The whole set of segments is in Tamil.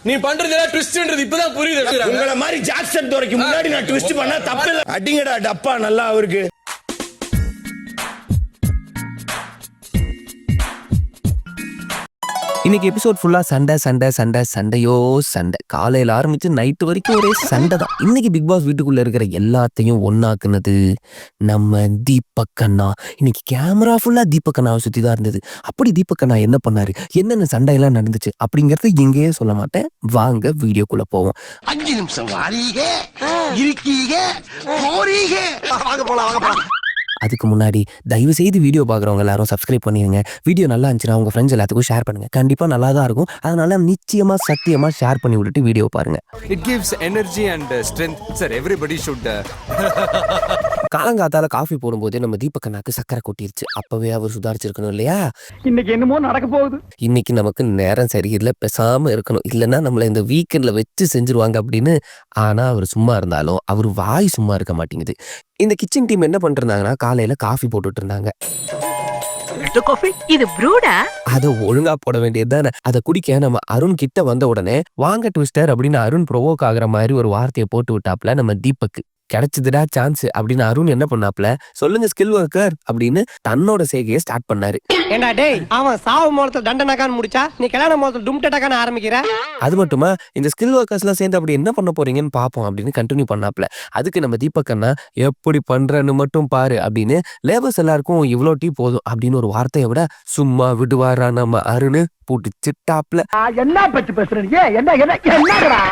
நீ பண்றதெல்லாம் ட்விஸ்ட்ன்றது இப்பதான் புரியுது. உங்கள மாதிரி ஜாக்சன் துரைக்கு முன்னாடி நான் ட்விஸ்ட் பண்ணா தப்பு இல்ல. அடிங்கடா டப்பா நல்லா அவருக்கு. இன்னைக்கு எபிசோட் ஃபுல்லா சண்டையோ சண்டை. காலையில ஆரம்பிச்சு நைட்டு வரைக்கும் ஒரே சண்டை தான். இன்னைக்கு பிக் பாஸ் வீட்டுக்குள்ள இருக்கிற எல்லாத்தையும் ஒன்னாக்குனது நம்ம தீபக் அண்ணா. இன்னைக்கு கேமரா ஃபுல்லா தீபக் அண்ணாவை சுத்தி தான் இருந்தது. அப்படி தீபக் அண்ணா என்ன பண்ணாரு, என்னென்ன சண்டையெல்லாம் நடந்துச்சு அப்படிங்கறது இங்கேயே சொல்ல மாட்டேன். வாங்க வீடியோக்குள்ள போவோம். 5 நிமிஷம் வாரீங்க இருக்கீங்க போறீங்க. வாங்க போலாம். அதுக்கு முன்னாடி தயவு செய்து வீடியோ பார்க்குறவங்க எல்லாரும் சப்ஸ்கிரைப் பண்ணிடுங்க. வீடியோ நல்லா இருந்துச்சுன்னா உங்கள் ஃப்ரெண்ட்ஸ் எல்லாத்துக்கும் ஷேர் பண்ணுங்கள். கண்டிப்பாக நல்லா தான் இருக்கும். அதனால நிச்சயமாக சத்தியமாக ஷேர் பண்ணி விட்டுட்டு வீடியோ பாருங்கள். It gives energy and strength. Sir, everybody should. காலங்காத்தால காஃபி போடும்போது நம்ம தீபக் அண்ணாக்கு சக்கரை கொட்டிருச்சு. அப்பவே அவர் சுதாரிச்சிருக்கணும் இல்லையா? இன்னைக்கு என்னமோ நடக்க போகுது. இன்னைக்கு நமக்கு நேரம் சரியில்லை, பேசாம இருக்கணும், இல்லைன்னா நம்மளை இந்த வீக்கெண்ட்ல வச்சு செஞ்சிருவாங்க அப்படின்னு. ஆனா அவர் சும்மா இருந்தாலும் அவர் வாய் சும்மா இருக்க மாட்டேங்குது. இந்த கிச்சன் டீம் என்ன பண்ணிட்டு இருந்தாங்கன்னா, காலையில காஃபி போட்டுட்டு இருந்தாங்க. இது ப்ரூடா? அதை ஒழுங்கா போட வேண்டியது தானே. அதை குடிக்க நம்ம அருண் கிட்ட வந்த உடனே வாங்க ட்விஸ்டர் அப்படின்னு அருண் ப்ரொவோக் ஆகுற மாதிரி ஒரு வார்த்தையை போட்டு விட்டாப்ல நம்ம தீபக். கிடைச்சதுடா சான்ஸ் அப்படின்னு அருண் என்ன பண்ணாப்ல, சொல்லுங்க ஸ்கில் ஒர்க்கர் அப்படின்னு தன்னோட சேகையை ஸ்டார்ட் பண்ணாரு. ஏண்டா டேய், அவன் சாவு மூலத்துல தண்டனக்கான்னு முடிச்சா நீ கல்யாண மூலத்துல டும்டடக்கான ஆரம்பிக்கிற. அது மட்டுமா, இந்த ஸ்கில் ஒர்க்கர்ஸ் எல்லாம் சேர்ந்து அப்படி என்ன பண்ண போறீங்கன்னு பாப்போம் அப்படின்னு கண்டினியூ பண்ணாப்ல. அதுக்கு நம்ம தீபக் அண்ணா எப்படி பண்றன்னு மட்டும் பாரு அப்படின்னு, லேபர்ஸ் எல்லாருக்கும் இவ்வளோ டீ போதும் அப்படின்னு ஒரு வார்த்தையை விட சும்மா விடுவாரா நம்ம அருண் புடிச்சிட்டாப்ல. என்ன பத்தி பேசுறீங்க? என்னடா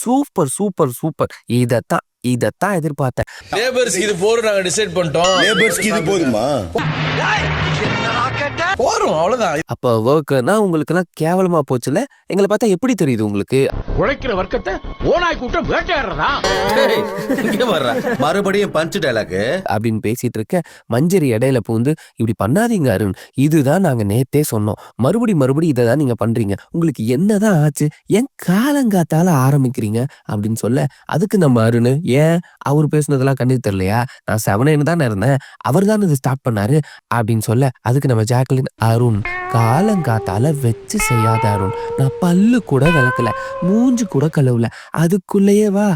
சூப்பர் சூப்பர் சூப்பர். இதத்தான் எதிர்பார்த்தேன். லேபர்ஸ் இது போறோம், நாங்க டிசைட் பண்ணிட்டோம். லேபர்ஸ்க்கு இது போதுமா? போறோம் அவ்வளவுதான். அப்ப ஒர்க்கர்னா உங்களுக்கு எல்லாம் கேவலமா போச்சுல. எங்களை பார்த்தா எப்படி தெரியுது உங்களுக்கு? உழைக்கிற வர்க்கத்தை ஓனாய் கூட்டம் வேட்டையாடுறதா? மறுபடியும் பஞ்ச் டயலாக் அப்படின்னு பேசிட்டு இருக்க மஞ்சரி இடையில பூந்து, இப்படி பண்ணாதீங்க அருண், இதுதான் நாங்க நேத்தே சொன்னோம், மறுபடி இதை தான் நீங்க பண்றீங்க, உங்களுக்கு என்னதான் ஆச்சு, ஏன் காலங்காத்தால ஆரம்பிக்கிறீங்க அப்படின்னு சொல்ல, அதுக்கு நம்ம அருண், ஏன் அவர் பேசுனதெல்லாம் கண்ணுக்கு தெரியலையா, நான் 7 தானே இருந்தேன், அவர் தான் இது ஸ்டார்ட் பண்ணாரு அப்படின்னு சொல்ல, அதுக்கு நம்ம ஜாக்லின், அருண் காலங்காத்தால வச்சு செய்யாத அருண், நான் பல்லு கூட விளக்கல, மூஞ்சு கூட கழுவல, அதுக்குள்ளேயே வா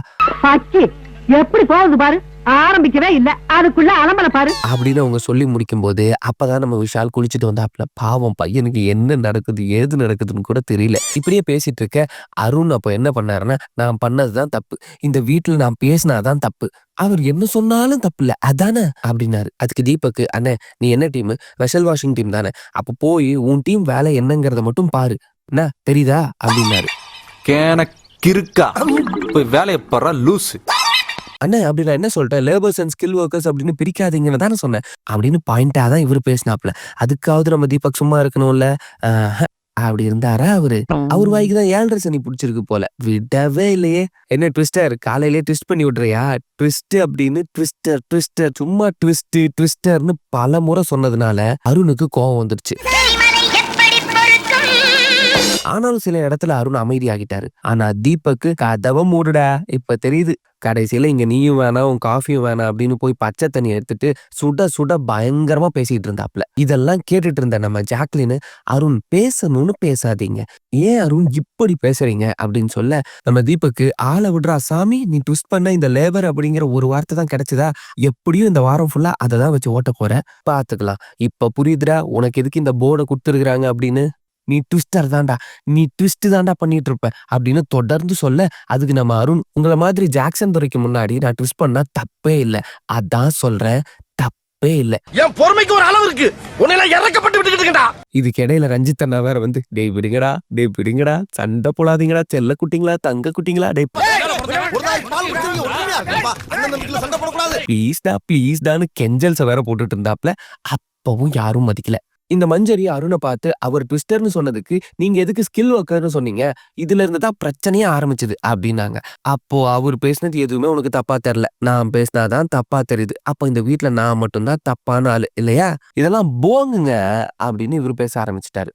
எப்படி போகுது பாரு, ஆரம்பிக்கவே இல்ல, அதுக்குள்ள அலம்பல பாரு அப்படின்னு அவங்க சொல்லி முடிக்கும் போது, அப்பதான் நம்ம விஷால் குளிச்சுட்டு வந்தாப்ல. பாவம் பையனுக்கு என்ன நடக்குது ஏது நடக்குதுன்னு கூட தெரியல. இப்படியே பேசிட்டு இருக்க அருண் அப்ப என்ன பண்ணாருன்னா, நான் பண்ணதுதான் தப்பு, இந்த வீட்டுல நான் பேசினாதான் தப்பு, அவர் என்ன சொன்னாலும் தப்பு இல்ல அதானே அப்படின்னாரு. அதுக்கு தீபக், அண்ணே நீ என்ன டீம், வெஷல் வாஷிங் டீம் தானே, அப்ப போய் உன் டீம் வேலை என்னங்கிறத மட்டும் பாரு, என்ன தெரியுதா அப்படின்னாரு. கிறுக்கா போய் வேலையை பாரு லூசு. அண்ணா அப்படி நான் என்ன சொல்றேன், லேபர்ஸ் அண்ட் ஸ்கில் ஒர்க்கர்ஸ் அப்படின்னு பிரிக்காதீங்கன்னு தானே சொன்னேன் அப்படின்னு பாயிண்டா தான் இவர் பேசினாப்ல. அதுக்காவது நம்ம தீபக் சும்மா இருக்கணும்ல. அப்படி இருந்தாரா அவர் வாய்க்கு தான் 7.5 சனி பிடிச்சிருக்கு போல, விடவே இல்லையே. என்ன ட்விஸ்டர், காலையிலேயே ட்விஸ்ட் பண்ணி விடுறியா, ட்விஸ்ட் அப்படின்னு ட்விஸ்டர் சும்மா ட்விஸ்டர்னு பல முறை சொன்னதுனால அருணுக்கு கோவம் வந்துருச்சு. ஆனாலும் சில இடத்துல அருண் அமைதியாகிட்டாரு. ஆனா தீபக்கு கதவை மூடுடா, இப்ப தெரியுது. கடைசியில இங்க நீயும் வேணாம் உன் காஃபியும் வேணாம் அப்படின்னு போய் பச்சை தண்ணி எடுத்துட்டு சுட பயங்கரமா பேசிட்டு இருந்தாப்ல. இதெல்லாம் கேட்டுட்டு இருந்த நம்ம ஜாக்லின், அருண் பேசணும்னு பேசாதீங்க, ஏன் அருண் இப்படி பேசுறீங்க அப்படின்னு சொல்ல, நம்ம தீபக்கு, ஆளை விடுறா சாமி, நீ ட்விஸ்ட் பண்ண இந்த லேபர் அப்படிங்கிற ஒரு வார்த்தை தான் கிடைச்சதா, எப்படியும் இந்த வாரம் ஃபுல்லா அதை தான் வச்சு ஓட்ட போற, பாத்துக்கலாம், இப்ப புரியுதுடா உனக்கு எதுக்கு இந்த போர்டை கொடுத்துருக்குறாங்க அப்படின்னு, நீ ட்விஸ்டர் தான்டா, நீ ட்விஸ்ட் தான்டா பண்ணிட்டு இருப்ப அப்படின்னு தொடர்ந்து சொல்ல, அதுக்கு நம்ம அருண், உங்களை மாதிரி ஜாக்சன் துரைக்கு முன்னாடி நான் ட்விஸ்ட் பண்ணா தப்பே இல்லை, அதான் சொல்றேன் தப்பே இல்லை. என் பொறுமைக்கு ஒரு அளவு இருக்கு, உன்னையெல்லாம் இறக்கப்பட்டு விட்டுக்கிட்டு இருக்கேன்டா. இதுக்கு இடையில ரஞ்சித் அண்ணா வேற வந்து, டேய் விடுங்கடா, சண்டை போடாதீங்கடா, செல்ல குட்டிங்களா தங்க குட்டிங்களா, டேய் ப்ளீஸ்டான்னு கெஞ்சல்ஸை வேற போட்டுட்டு இருந்தாப்ல. அப்பவும் யாரும் மதிக்கல. இந்த மஞ்சரி அருணை பார்த்து, அவர் ட்விஸ்டர்னு சொன்னதுக்கு நீங்க எதுக்கு ஸ்கில் ஒர்க்கர்னு சொன்னீங்க, இதுல இருந்து தான் பிரச்சனையே ஆரம்பிச்சது அப்படின்னாங்க. அப்போ அவர் பேசினது எதுவுமே உனக்கு தப்பா தெரியல, நான் பேசினாதான் தப்பா தெரியுது, அப்போ இந்த வீட்டுல நான் மட்டும்தான் தப்பான ஆளு இல்லையா, இதெல்லாம் போங்குங்க அப்படின்னு இவர் பேச ஆரம்பிச்சிட்டாரு.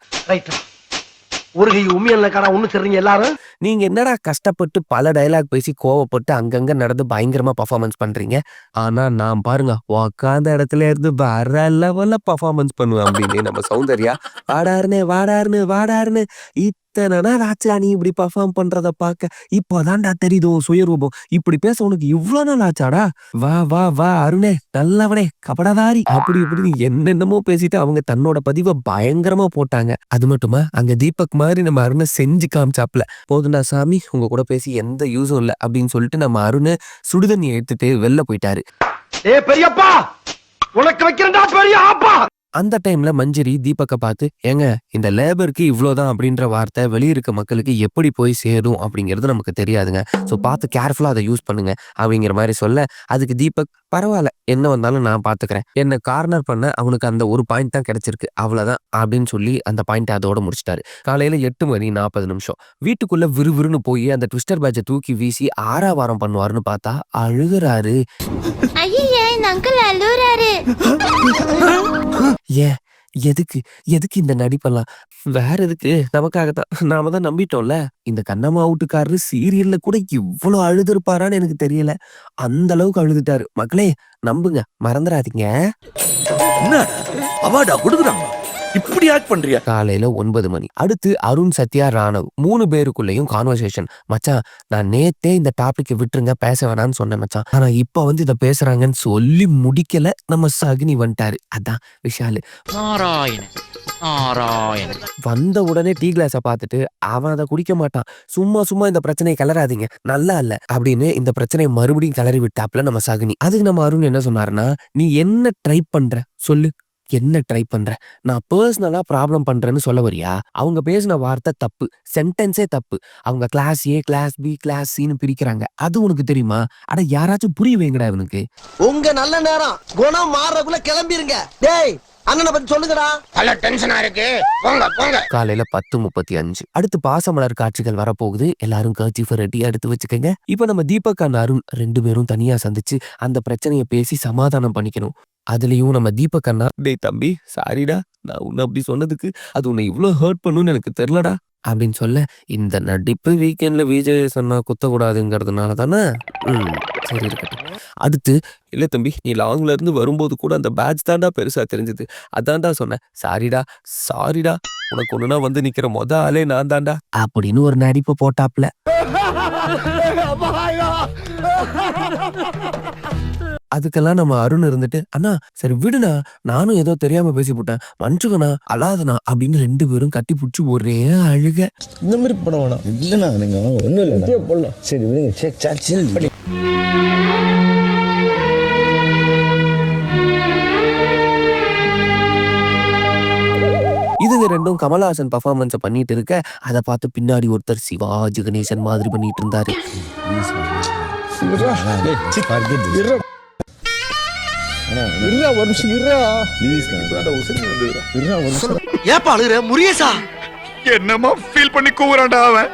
ஒரு கை உண்மையில்லைக்காரா ஒண்ணு சொல்றீங்க எல்லாரும். நீங்க என்னடா கஷ்டப்பட்டு பல டயலாக் பேசி கோவப்பட்டு அங்கங்க நடந்து பயங்கரமா பர்ஃபார்மன்ஸ் பண்றீங்க, ஆனா நான் பாருங்க உக்காந்த இடத்துல இருந்து வேற லெவல்ல பர்ஃபார்மன்ஸ் பண்ணுவேன் அப்படின்னு நம்ம சௌந்தர்யா வாடாருன்னு எத்தனை நாள் ஆச்சுடா நீ இப்படி பர்ஃபார்ம் பண்றத பாக்க, இப்போதான்டா தெரியுது உன் சுயரூபம். இப்படி பேச உனக்கு இவ்வளவு நாள் ஆச்சாடா? வா வா வா அருணே, நல்லவனே, கபடதாரி, அப்படி இப்படி என்னென்னமோ பேசிட்டு அவங்க தன்னோட பதிவை பயங்கரமா போட்டாங்க. அது மட்டுமா அங்க தீபக் மாதிரி நம்ம அருணை செஞ்சு காமிச்சாப்ல. போதுண்டா சாமி, உங்க கூட பேசி எந்த யூஸும் இல்ல அப்படின்னு சொல்லிட்டு நம்ம அருணை சுடுதண்ணி எடுத்துட்டு வெளில போயிட்டாரு. ஏ பெரியப்பா, உனக்கு வைக்கிறேன்டா பெரிய ஆப்பா. அந்த டைம்ல மஞ்சரி தீபக்கை பார்த்து, ஏங்க இந்த லேபருக்கு இவ்வளோதான் அப்படின்ற வார்த்தை வெளியிருக்க மக்களுக்கு எப்படி போய் சேரும் அப்படிங்கிறது நமக்கு தெரியாதுங்க, ஸோ பார்த்து கேர்ஃபுல்லா அதை யூஸ் பண்ணுங்க அப்படிங்கிற மாதிரி சொல்ல, அதுக்கு தீபக் பரவாயில்ல என்ன வந்தாலும் நான் பாத்துக்கிறேன், என்ன கார்னர் பண்ண அவனுக்கு அந்த ஒரு பாயிண்ட் தான் கிடைச்சிருக்கு அவ்வளவுதான் அப்படின்னு சொல்லி அந்த பாயிண்ட் அதோட முடிச்சிட்டாரு. காலையில 8:40 வீட்டுக்குள்ள விறுவிறுன்னு போய் அந்த ட்விஸ்டர் பேட்சை தூக்கி வீசி ஆறாவாரம் பண்ணுவாருன்னு பார்த்தா அழுகுறாரு. ஐயே இந்த அங்கிள் அழுறாரு. ஏன் எதுக்கு இந்த நடிப்பெல்லாம்? வேற எதுக்கு? நமக்காகத்தான். நாம தான் நம்பிட்டோம்ல. இந்த கண்ணம்மா வீட்டுக்காரரு சீரியல்ல கூட இவ்வளவு அழுதுருப்பாரான்னு எனக்கு தெரியல. அந்த அளவுக்கு அழுதுட்டாரு. மக்களே நம்புங்க, மறந்துடாதீங்க. அவார்டா கொடுக்குறாங்க, இப்படி ஆக்ட் பண்றியா? காலையில 9 மணி. அடுத்து அருண், சத்யா, ராணவ் 3 பேருக்குள்ளேயும் கான்வர்சேஷன். மச்சான் நான் நேத்தே இந்த டாபிக் விட்டுருங்க, பேச வேணான்னு சொன்னேன் மச்சான், ஆனா இப்ப வந்து இதை பேசுறாங்கன்னு சொல்லி முடிக்கல நம்ம சகுனி வந்துட்டாரு. அதான் விஷாலு. வந்த உடனே டீ கிளாஸ பார்த்துட்டு அவன் அதை குடிக்க மாட்டான். சும்மா இந்த பிரச்சனையை கிளறாதீங்க, நல்லா இல்ல அப்படின்னு இந்த பிரச்சனையை மறுபடியும் கிளறி விட்டாப்ல நம்ம சகுனி. அதுக்கு நம்ம அருண் என்ன சொன்னாருன்னா, நீ என்ன ட்ரை பண்ற சொல்லு, என்ன ட்ரை பண்ற? நான் பர்சனலா ப்ராப்ளம் பண்றேன்னு சொல்ல வரியா? அவங்க பேசின வார்த்தை தப்பு, சென்டென்ஸே தப்பு. அவங்க கிளாஸ் ஏ, கிளாஸ் பி, கிளாஸ் சின்னு பிரிக்கிறாங்க. அது உனக்கு தெரியுமா? அட யாராச்சும் புரிய வைங்கடா இவனுக்கு. உங்க நல்ல நேரம் குணம் மாறக்குள்ள கிளம்பிருங்க. டேய் அண்ணனை பத்தி சொல்லுங்கடா. நல்ல டென்ஷனா இருக்கு, போங்க போங்க. காலையில 10:35. அடுத்து பாசமலர் காட்சிகள் வரப்போகுது. எல்லாரும் கர்ச்சீஃபை ரெடியா எடுத்து வச்சுக்கோங்க. இப்ப நம்ம தீபக் அண்ட் அருண் 2 பேரும் தனியா சந்திச்சு அந்த பிரச்சனையை பேசி சமாதானம் பண்ணிக்கணும். அதுலயும் நம்ம தீபக் அண்ணா, டேய் தம்பி சாரிடா, நான் உன்னை அப்படி சொன்னதுக்கு அது உன்னை இவ்வளவு ஹர்ட் பண்ணுன்னு எனக்கு தெரியலடா அப்படின்னு சொல்ல, இந்த நடிப்பு வீக்கெண்ட்ல விஜய் சொன்னா குத்தக்கூடாதுங்கிறதுனால தானே. சரி இருக்கட்டும். அடுத்து, இல்ல தம்பி நீ லாங்ல இருந்து வரும்போது கூட அந்த பேட்ச் தாண்டா பெருசா தெரிஞ்சது, அதான்டா சொன்னேன், சாரிடா, உனக்கு ஒண்ணுனா வந்து நிக்கிற மொத ஆளே நான் தாண்டா அப்படின்னு ஒரு நடிப்பு போட்டாப்ல. அதுக்கெல்லாம் நம்ம அருண் இருந்துட்டு, அண்ணா சரி விடுனா, நானும் ஏதோ தெரியாம பேசி போட்டேன், மன்னிச்சுக்கண்ணா, அழாதண்ணா அப்படின்னு 2 பேரும் கட்டி பிடிச்சி ஒரே அழுக. இந்த மாதிரி படம் வேணாம். இல்லைண்ணா நீங்க ஒன்றும் இல்லை போடலாம். சரி விடுங்க. இதுங்க ரெண்டும் கமலஹாசன் பர்ஃபார்மன்ஸை பண்ணிட்டு இருக்க, அதை பார்த்து பின்னாடி ஒருத்தர் சிவாஜி கணேசன் மாதிரி பண்ணிட்டு இருந்தாரு. ஏப்பா அழுகுற முரியசா? என்னமா ஃபீல் பண்ணி கூவுறான்டா அவன்.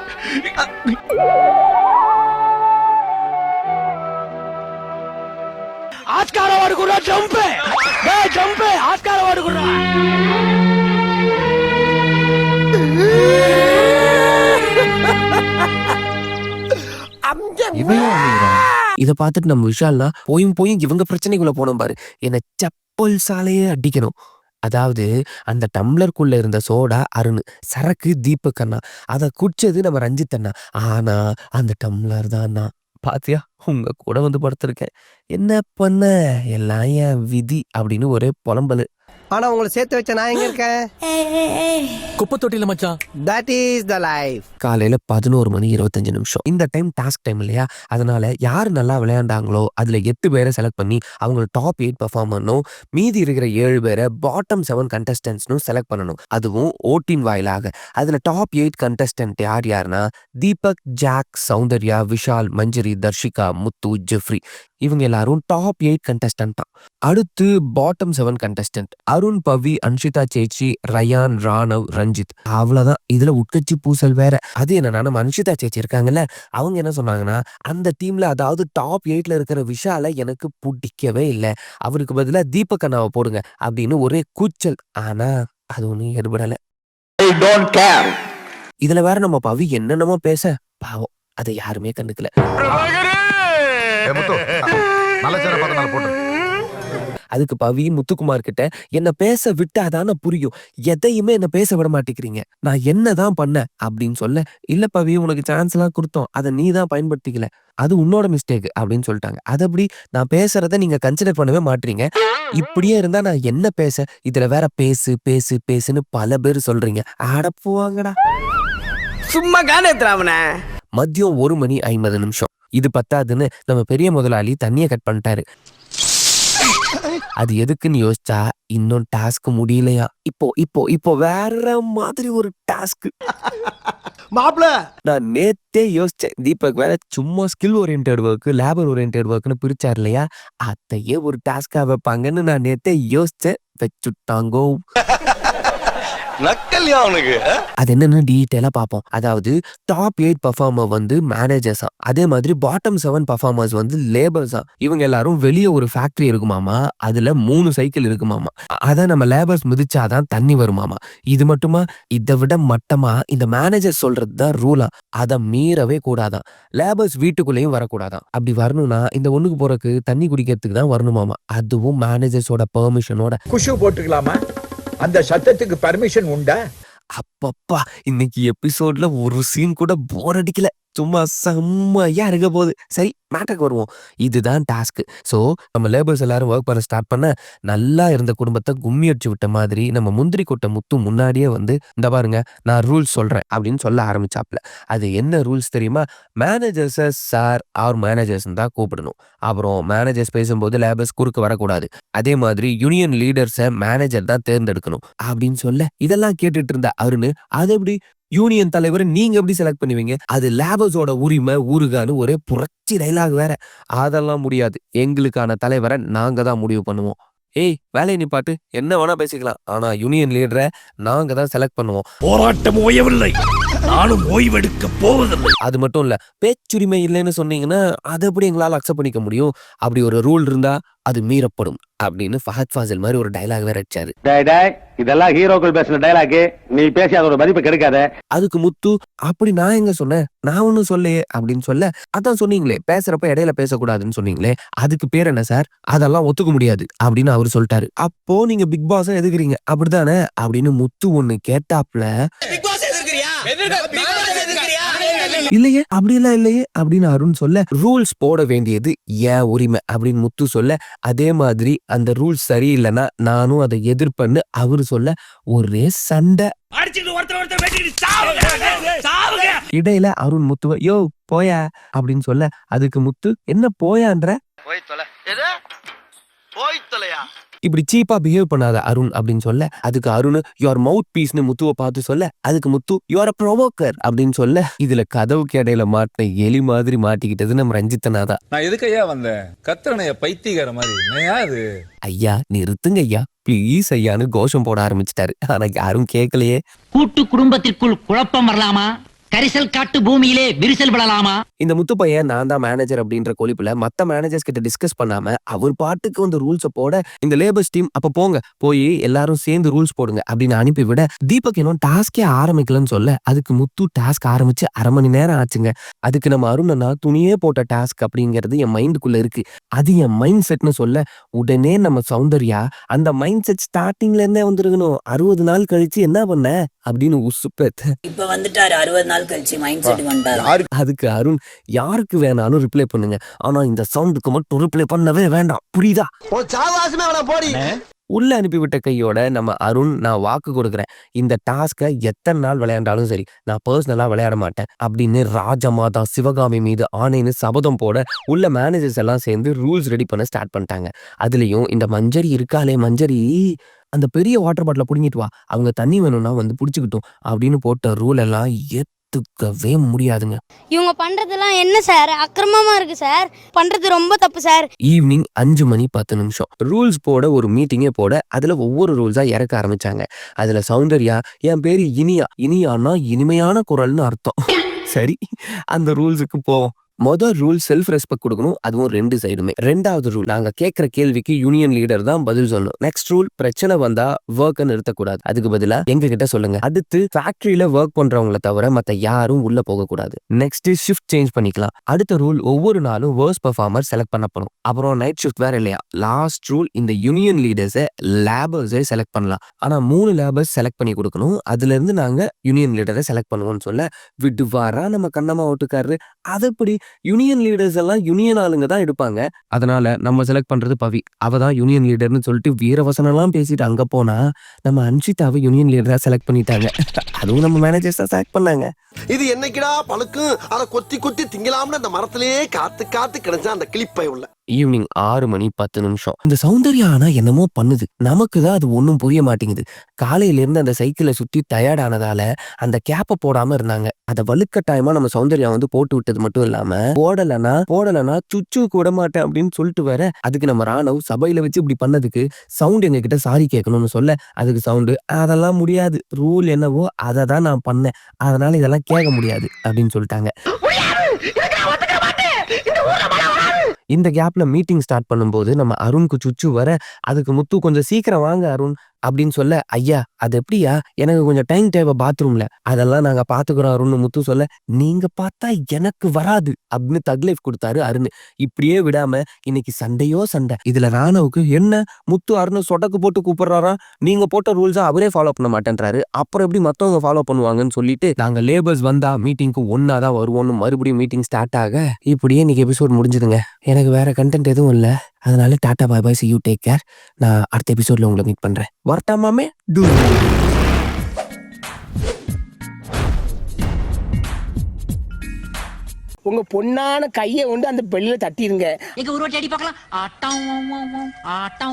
ஆஸ்கார அவார்டு குடுறா, ஜம்ப் ஆஸ்கார அவார்டு குடுறா. இதை பார்த்துட்டு நம்ம விஷால்னா போயும் இவங்க பிரச்சனைக்குள்ள போனோம் பாரு, என்ன செப்பல் சாலையே அடிக்கணும். அதாவது அந்த டம்ளருக்குள்ள இருந்த சோடா அருண், சரக்கு தீபக் அண்ணா, அதை குடிச்சது நம்ம ரஞ்சித் அண்ணா, ஆனா அந்த டம்ளர் தான் நான். பாத்தியா, உங்க கூட வந்து படுத்திருக்கேன், என்ன பண்ண, எல்லாம் என் விதி அப்படின்னு ஒரே புலம்பலு. ஆனா உங்களை சேர்த்து வச்ச நான் எங்க இருக்கேன்? குப்பை தொட்டில மச்சான். That is the life. காலையில 11:25. இந்த டைம் டாஸ்க் டைம் இல்லையா, அதனால யார் நல்லா விளையாண்டாங்களோ அதுல 8 பேரை செலக்ட் பண்ணி அவங்க டாப் 8 பெர்ஃபார்ம் பண்ணணும். மீதி இருக்கிற 7 பேரை பாட்டம் 7 கண்டஸ்டன்ட்ஸ்னும் செலக்ட் பண்ணணும், அதுவும் ஓட்டின் வாயிலாக. அதுல டாப் 8 கண்டஸ்டன்ட் யாருன்னா தீபக், ஜாக், சௌந்தர்யா, விஷால், மஞ்சரி, தர்ஷிகா, முத்து, ஜெஃப்ரி, இவங்க எல்லாரும் டாப் 8 கண்டஸ்டன்ட் தான். அடுத்து பாட்டம் 7 கண்டஸ்டன்ட் அருண், பவி, அன்ஷிதா சேச்சி, ரயான், ராணவ், ரஞ்சித், அவ்வளவுதான். இதுல உட்கட்சி பூசல் வேற. அது என்னன்னா நம்ம அன்ஷிதா சேச்சி இருக்காங்கல்ல, அவங்க என்ன சொன்னாங்கன்னா, அந்த டீம்ல அதாவது டாப் 8ல இருக்கிற விஷால எனக்கு பிடிக்கவே இல்லை, அவருக்கு பதிலா தீபக் அண்ணாவை போடுங்க அப்படின்னு ஒரே கூச்சல். ஆனா அது ஒன்னும் ஏற்படல. இதுல வேற நம்ம பவி என்னென்னமோ பேச, பாவம் அதை யாருமே கண்டுக்கல. அதுக்கு பவி முத்துக்குமார் கிட்ட என்ன பேச விட்டாதானே புரியும், எதையுமே என்ன பேச விட மாட்டேங்கிறீங்க, நான் என்னதான் பண்ண அப்படின்னு சொல்ல, இல்ல பவி உனக்கு சான்ஸ் எல்லாம் கொடுத்தோம், அதை நீ தான் பயன்படுத்திக்கல, அது உன்னோட மிஸ்டேக் அப்படின்னு சொல்லிட்டாங்க. அது அப்படி நான் பேசுறத நீங்க கன்சிடர் பண்ணவே மாட்டீங்க, இப்படியே இருந்தா நான் என்ன பேச, இதுல வேற பேசு பேசு பேசுன்னு பல பேர் சொல்றீங்க, அடப்புவாங்கடா. சும்மா காணேத்துறாவன. மதியம் 1:50. இது பத்தாதுன்னு நம்ம பெரிய முதலாளி தண்ணியை கட் பண்ணிட்டாரு. அது எதுக்குன்னு யோசிச்சா இன்னும் டாஸ்க் முடியலையா. இப்போ இப்போ இப்போ வேற மாதிரி ஒரு டாஸ்க். மாப்ள நான் நேத்தே யோசிச்சேன், தீபக் வேற சும்மா skill oriented work labour oriented ஒர்க்னு பிரிச்சார் இல்லையா, அதையே ஒரு டாஸ்கா வைப்பாங்கன்னு நான் நேத்தே யோசிச்சேன், வச்சுட்டாங்கோ. நக்கல்யா அவனுக்கு. அது என்னன்னு டீட்டெயிலா பார்ப்போம். அதாவது டாப் 8 பர்ஃபார்மர் வந்து மேனேஜர்ஸா, அதே மாதிரி பாட்டம் 7 பர்ஃபார்மர்ஸ் வந்து லேபர்ஸா. இவங்க எல்லாரும் வெளியே ஒரு ஃபேக்டரி இருக்குமாமா, அதுல 3 சைக்கிள் இருக்குமாமா, அத நம்ம லேபர்ஸ் மிதிச்சாதான் தண்ணி வருமாமா. இது மட்டுமா, இதை விட மட்டமா இந்த மேனேஜர் சொல்றது தான் ரூலா, அதை மீறவே கூடாதான். லேபர்ஸ் வீட்டுக்குள்ளேயும் வரக்கூடாதான். அப்படி வரணும்னா இந்த ஒண்ணுக்கு போறதுக்கு தண்ணி குடிக்கிறதுக்கு தான் வரணுமாமா, அதுவும் மேனேஜர்ஸோட பெர்மிஷனோட. குஷு போட்டுக்கலாமா? அந்த சத்தத்துக்கு பர்மிஷன் உண்டா? அப்பப்பா, இன்னைக்கு எபிசோட்ல ஒரு சீன் கூட போர் அடிக்கல, சும்மா செம்மையா இருக்க போகுது. சரி, மேட்டருக்கு வருவோம். இதுதான் டாஸ்க். ஸோ நம்ம லேபர்ஸ் எல்லாரும் ஒர்க் பண்ண ஸ்டார்ட் பண்ண, நல்லா இருந்த குடும்பத்தை கும்மி அடிச்சு விட்ட மாதிரி நம்ம முந்திரி கொட்டை முத்து முன்னாடியே வந்து, இந்த பாருங்க நான் ரூல்ஸ் சொல்றேன் அப்படின்னு சொல்ல ஆரம்பிச்சாப்ல. அது என்ன ரூல்ஸ் தெரியுமா, மேனேஜர்ஸை சார் ஆர் மேனேஜர்ஸ் தான் கூப்பிடணும். அப்புறம் மேனேஜர்ஸ் பேசும்போது லேபர்ஸ் குறுக்க வரக்கூடாது. அதே மாதிரி யூனியன் லீடர்ஸை மேனேஜர் தான் தேர்ந்தெடுக்கணும் அப்படின்னு சொல்ல, இதெல்லாம் கேட்டுட்டு இருந்த அருண், அது எப்படி யூனியன் தலைவரை நீங்க எப்படி செலக்ட் பண்ணுவீங்க, அது லேபர்ஸோட உரிமை ஊருகான்னு ஒரே புரட்சி டைலாக் வேற. அதெல்லாம் முடியாது, எங்களுக்கான தலைவரை நாங்க தான் முடிவு பண்ணுவோம். ஏய் வேலையை நிப்பாட்டு, என்ன வேணா பேசிக்கலாம், ஆனா யூனியன் லீடரை நாங்க தான் செலக்ட் பண்ணுவோம். போராட்டம் ஓயவில்லை, நானும் ஓய்வெடுக்க போவதில்லை. அது மட்டும் இல்ல, பேச்சுரிமை இல்லைன்னு சொன்னீங்கன்னா அதை எப்படி எங்களால அக்செப்ட் பண்ணிக்க முடியும், அப்படி ஒரு ரூல் இருந்தா அது மீறப்படும் அப்படின்னு ஃபஹத் ஃபாசில் மாதிரி ஒரு டைலாக் வேற அடிச்சாரு. இதெல்லாம் ஹீரோக்கள் பேசுற டைலாக், நீ பேசி அதோட மதிப்பு கெடுக்காத. அதுக்கு முத்து, அப்படி நான் எங்க சொன்னேன், நான் ஒண்ணும் சொல்லையே அப்படின்னு சொல்ல, அதான் சொன்னீங்களே பேசுறப்ப இடையில பேசக்கூடாதுன்னு சொன்னீங்களே, அதுக்கு பேர் என்ன சார், அதெல்லாம் ஒத்துக்க முடியாது அப்படின்னு அவரு சொல்லிட்டாரு. அப்போ நீங்க பிக் பாஸ் எதுக்குறீங்க அப்படிதானே அப்படின்னு முத்து ஒண்ணு கேட்டாப்ல, இல்லையே அப்படியெல்லாம் இல்லையே அப்படின்னு அருண் சொல்ல, ரூல்ஸ் போட வேண்டியது ஏன் உரிமை அப்படின்னு முத்து சொல்ல, அதே மாதிரி அந்த ரூல்ஸ் சரியில்லைன்னா நானும் அதை எதிர்ப்பேன்னு அவரு சொல்ல, ஒரே சண்டை. இடையில அருண் முத்துவ யோ போயா அப்படின்னு சொல்ல, அதுக்கு முத்து என்ன போயான்ற, இப்படி சீப்பா பிஹேவ் பண்ணாத அருண் அப்படின்னு சொல்ல, அதுக்கு அருண் யுவர் மவுத் பீஸ்னு முத்துவை பார்த்து சொல்ல, அதுக்கு முத்து யுவர் ப்ரொவோக்கர் அப்படின்னு சொல்ல, இதுல கதவுக்கு இடையில மாட்டின எலி மாதிரி மாட்டிக்கிட்டது நம்ம ரஞ்சித்தனாதான். நான் எதுக்கு ஐயா வந்தேன், கத்திரனைய பைத்தியக்கார மாதிரி அது. ஐயா நிறுத்துங்க ஐயா ப்ளீஸ் ஐயான்னு கோஷம் போட ஆரம்பிச்சிட்டாரு. ஆனா யாரும் கேட்கலையே. கூட்டு குடும்பத்திற்குள் குழப்பம் வரலாமா, கரிசல் காட்டு பூமியிலே விரிசல் விழலாமா. இந்த முத்து பையன் நான் தான் மேனேஜர் அப்படின்ற கொலிப்புல மத்த மேனேஜர்ஸ் கிட்ட டிஸ்கஸ் பண்ணாம அவர் பாட்டுக்கு வந்து ரூல்ஸை போட, இந்த லேபர்ஸ் டீம் அப்ப போங்க போய் எல்லாரும் சேர்ந்து ரூல்ஸ் போடுங்க அப்படின்னு அனுப்பி விட, தீபக் இன்னும் டாஸ்கே ஆரம்பிக்கலன்னு சொல்ல, அதுக்கு முத்து டாஸ்க் ஆரம்பிச்சு 1/2 மணி நேரம் ஆச்சுங்க. அதுக்கு நம்ம அருணனா துணியே போட்ட டாஸ்க் அப்படிங்கிறது என் மைண்டுக்குள்ள இருக்கு, அது என் மைண்ட் செட்னு சொல்ல, உடனே நம்ம சௌந்தர்யா அந்த மைண்ட் செட் ஸ்டார்டிங்ல இருந்தே வந்துருக்கணும், 60 நாள் கழிச்சு என்ன பண்ண அப்படின்னு உசுப்பேத்த. இப்ப வந்துட்டாரு 60 நாள் கழிச்சு மைண்ட் செட் வந்துட்டாரு. அதுக்கு அருண் யாருக்கு வேணாலும் ரிப்ளை பண்ணுங்க, ஆனா இந்த சவுண்டுக்கு மட்டும் ரிப்ளை பண்ணவே வேண்டாம், புரியுதா? உள்ள அனுப்பிவிட்ட கையோட நம்ம அருண், நான் வாக்கு கொடுக்குறேன், இந்த டாஸ்கை எத்தனை நாள் விளையாண்டாலும் சரி நான் பர்சனலா விளையாட மாட்டேன் அப்படின்னு ராஜமாதா சிவகாமி மீது ஆணைன்னு சபதம் போட, உள்ள மேனேஜர்ஸ் எல்லாம் சேர்ந்து ரூல்ஸ் ரெடி பண்ண ஸ்டார்ட் பண்ணிட்டாங்க. அதுலயும் இந்த மஞ்சரி இருக்காளே, மஞ்சரி அந்த பெரிய வாட்டர் பாட்டில புடிங்கிட்டு வா, அவங்க தண்ணி வேணும்னா வந்து புடிச்சுக்கிட்டோம் அப்படின்னு போட்ட ரூல் எல்லாம் ஏத்துக்கவே முடியாதுங்க. இவங்க பண்றதெல்லாம் என்ன சார், அக்கிரமமா இருக்கு சார், பண்றது ரொம்ப தப்பு சார். ஈவினிங் 5:10 ரூல்ஸ் போட ஒரு மீட்டிங்கே போட, அதுல ஒவ்வொரு ரூல்ஸா இறக்க ஆரம்பிச்சாங்க. அதுல சௌந்தர்யா, என் பேரு இனியா, இனியானா இனிமையான குரல்னு அர்த்தம். சரி அந்த ரூல்ஸுக்கு போவோம். மொதல் ரூல் செல்ஃப் ரெஸ்பெக்ட் கொடுக்கணும், அதுவும் 2 சைடுமே. 2வது ரூல் நாங்க கேட்கிற கேள்விக்கு யூனியன் லீடர் தான் பதில் சொல்லணும். நெக்ஸ்ட் ரூல் பிரச்சனை வந்தா ஒர்க்கை நிறுத்தக்கூடாது, அதுக்கு பதிலா எங்க கிட்ட சொல்லுங்க. அடுத்து ஃபேக்டரியில ஒர்க் பண்றவங்கள தவிர மத்த யாரும் உள்ள போக கூடாது. நெக்ஸ்ட் ஷிஃப்ட் சேஞ்ச் பண்ணிக்கலாம். அடுத்த ரூல் ஒவ்வொரு நாளும் வர்ஸ்ட் பெர்ஃபார்மர் செலக்ட் பண்ணப்படும். அப்புறம் நைட் ஷிஃப்ட் வேற இல்லையா. லாஸ்ட் ரூல் இந்த யூனியன் லீடர்ஸை லேபர்ஸை செலக்ட் பண்ணலாம். ஆனா 3 லேபர்ஸ் செலக்ட் பண்ணி கொடுக்கணும். அதுல இருந்து நாங்க யூனியன் லீடரை செலக்ட் பண்ணுவோம்னு சொல்ல விடுவாரா நம்ம கண்ணம்மா ஓட்டுக்காரரு. அதுபடி யூனியன் லீடர்ஸ் எல்லாம் யூனியன் ஆளுங்க தான் எடுப்பாங்க. அதனால நம்ம செலக்ட் பண்றது பவி. அவ தான் யூனியன் லீடர்னு சொல்லிட்டு வீரவசனம் எல்லாம் பேசிட்டு அங்க போனா நம்ம அன்ஷிதாவை யூனியன் லீடரா செலக்ட் பண்ணிட்டாங்க. அதுவும் நம்ம மேனேஜர்ஸ் தான் செலக்ட் பண்ணாங்க. இது என்னைக்குடா பழுக்கும் அத கொத்தி கொத்தி திங்கலாம்னு அந்த மரத்திலேயே காத்து காத்து கிடைச்சா அந்த கிளிப்பை உள்ள. ஈவினிங் 6 மணி 10 நிமிஷம். இந்த சௌந்தர்யா ஆனா என்னமோ பண்ணுது, நமக்கு தான் அது ஒன்றும் புரிய மாட்டேங்குது. காலையில இருந்து அந்த சைக்கிளை சுத்தி டயர்ட் ஆனதால அந்த கேப்பை போடாம இருந்தாங்க. அதை வலுக்கட்டாயமா நம்ம சௌந்தர்யா வந்து போட்டு விட்டது மட்டும் இல்லாம போடலனா சுச்சு கூட மாட்டேன் அப்படின்னு சொல்லிட்டு வர, அதுக்கு நம்ம ராணவ் சபையில வச்சு இப்படி பண்ணதுக்கு சவுண்ட் எங்க கிட்ட சாரி கேட்கணும்னு சொல்ல, அதுக்கு சவுண்டு அதெல்லாம் முடியாது, ரூல் என்னவோ அதை தான் நான் பண்ணேன், அதனால இதெல்லாம் கேட்க முடியாது அப்படின்னு சொல்லிட்டாங்க. இந்த கேப்ல மீட்டிங் ஸ்டார்ட் பண்ணும்போது நம்ம அருணுக்கு சுச்சு வர, அதுக்கு முத்து கொஞ்சம் சீக்கிரம் வாங்க அருண் அப்படின்னு சொல்ல, ஐயா அது எப்படியா, எனக்கு கொஞ்சம் டைம் தேவை பாத்ரூம்ல, அதெல்லாம் நாங்க பாத்துக்கிறோம் அருண் முத்து சொல்ல, நீங்க பார்த்தா எனக்கு வராது அப்படின்னு தக் லைஃப் கொடுத்தாரு அருண். இப்படியே விடாம இன்னைக்கு சண்டையோ சண்டை. இதுல ராணவுக்கு என்ன முத்து அருண் சொடக்கு போட்டு கூப்பிடுறாரா, நீங்க போட்ட ரூல்ஸா அவரே ஃபாலோ பண்ண மாட்டேன்றாரு, அப்புறம் எப்படி மத்தவங்க ஃபாலோ பண்ணுவாங்கன்னு சொல்லிட்டு நாங்க லேபர்ஸ் வந்தா மீட்டிங்க்கு ஒன்னாதான் வருவோம்னு மறுபடியும் மீட்டிங் ஸ்டார்ட் ஆக, இப்படியே இன்னைக்கு எபிசோட் முடிஞ்சுதுங்க. எனக்கு வேற கண்டென்ட் எதுவும் இல்லை, அதனால டாடா பாய் பாய், see you take care. நான் அடுத்த எபிசோட்ல உங்களை மீட் பண்றேன். வரட்டாமாமே டூ. உங்க பொண்ணான கையை கொண்டு அந்த பெல்லில தட்டிருங்க. எங்க ஒரு வாட்டி அடி பார்க்கலாம். ஆட்டம்